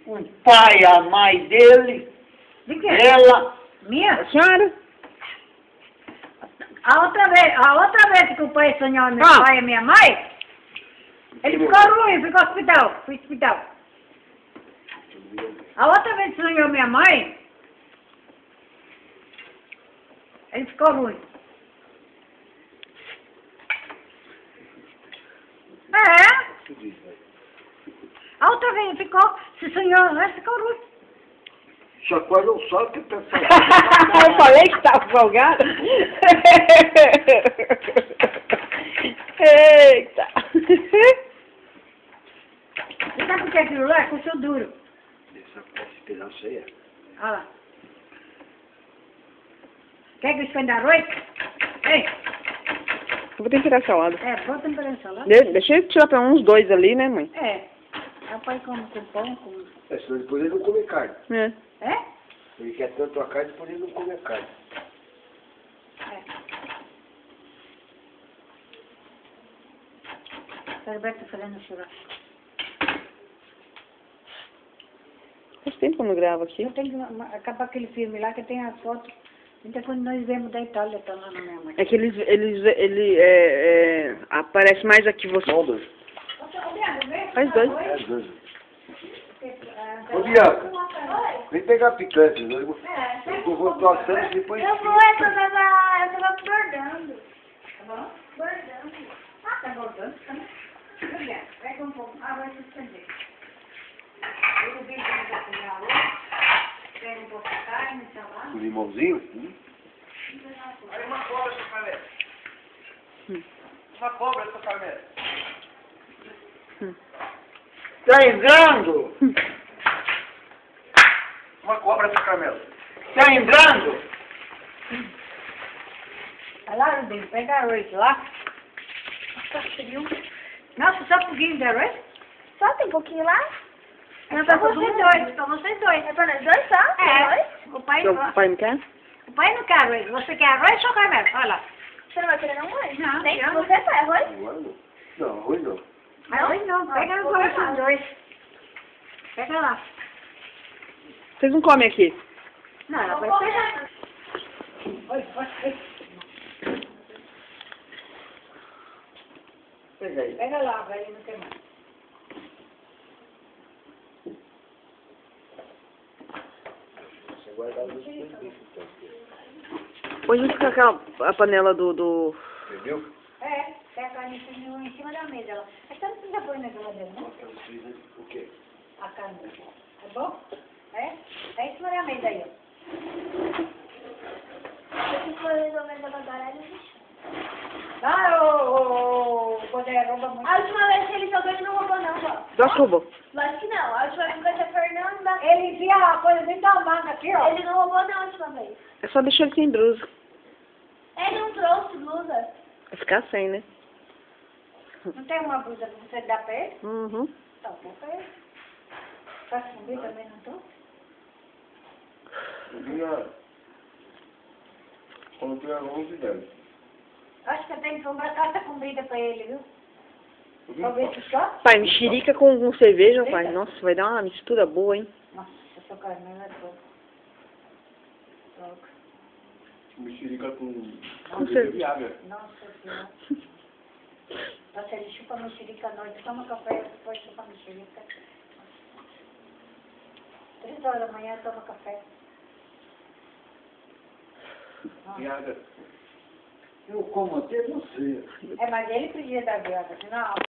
O pai e a mãe dele, De quê? ela, Minha? A senhora? A outra vez que o pai sonhou meu Ah. pai e minha mãe, ele ficou ruim, ficou ao hospital. Fui ao hospital. A outra vez que sonhou minha mãe, ele ficou ruim. É. A outra vez ele ficou, se sonhou, ele ficou ruim. chacoalha o sol que tá Eu falei que tava folgada. Eita. Você sabe o que é aquilo lá? Custou duro. Esse pedaço aí é. Olha lá. Quer que eu esconda arroz? Ei, Eu vou ter que tirar a salada. bota um pedaço lá. Deixa eu tirar pra uns dois ali, né, mãe? É. Aí o pai come com pão, com... Senão depois ele não come carne. É. É? Ele quer tanto a carne, depois ele não come a carne. O Roberto fazendo churrasco. Faz tempo que eu não gravo aqui. Eu tenho que acabar aquele filme lá que tem as fotos. Então quando nós vemos da Itália, tá lá na minha mãe. É que ele aparece mais aqui você. Só dois. Faz dois. É dois. Ô, Bianca, vem pegar a picanha, eu vou torcendo e depois... Eu tava bordando. Tá bom? Bordando. Ah, tá bordando, tá bom? Pega um pouco. Ah, vai se estender. Eu vi que ele vai comer arroz. Pega um pouco de carne, salada. Com limãozinho? Aí uma cobra, seu Carmelo. Uma cobra, seu Carmelo. Tá entrando? Uma cobra, seu Carmelo. Tá entrando? Vai lá, Rubinho, pega arroz lá. Nossa, frio. Nossa, só um pouquinho de arroz? Só tem um pouquinho lá? É pra vocês dois, pra vocês dois. É pra nós dois só? É, o pai, Seu pai não quer? o pai não quer arroz. Você quer arroz ou Carmelo? Olha lá. Você não vai querer não, mãe? Não, Nem eu você faz arroz? Agora não. Não, arroz não. Arroz não, pega Não, arroz não. os dois. Pega lá. Vocês não comem aqui? Não, ela vai pegar. Oi, oi, oi. Pega aí. Pega lá, vai, não quer mais. Você guardar nos bife, então. Põe junto com a panela do... Entendeu? É, pega a carne em cima da mesa lá. Mas você não precisa pôr na geladeira, não? O quê? A carne. Tá bom? É? É em cima da mesa aí, ó. Se for resolver agora, ele deixou. Ah, quando é rouba muito. A última vez que ele jogou, ele não roubou não, ó. Nossa, roubou. Lógico que não. A última vez que a Fernanda... Ele enfia a coisa dentro da manga aqui, ó. Ele não roubou não a última vez. É só deixar ele sem blusa. Ele não trouxe blusa. Vai ficar sem, né? Não tem uma blusa pra você dar pra ele? Uhum. Tá bom pra ele. Pra subir também não tô? Vinha... Quando tinha 11 anos. Acho que eu tenho que comprar calça comprida pra ele, viu? Pra ver se só. Pai, mexerica com cerveja, pai. Nossa, vai dar uma mistura boa, hein? Nossa, essa carne é pouco. Pouco. Mexerica Com cerveja. Viagra. Nossa Senhora. Nossa, ele chupa mexerica à noite, toma café, depois chupa mexerica. 3 horas da manhã toma café. Viagra. Eu como até você. É, mas ele podia dar viagra, senão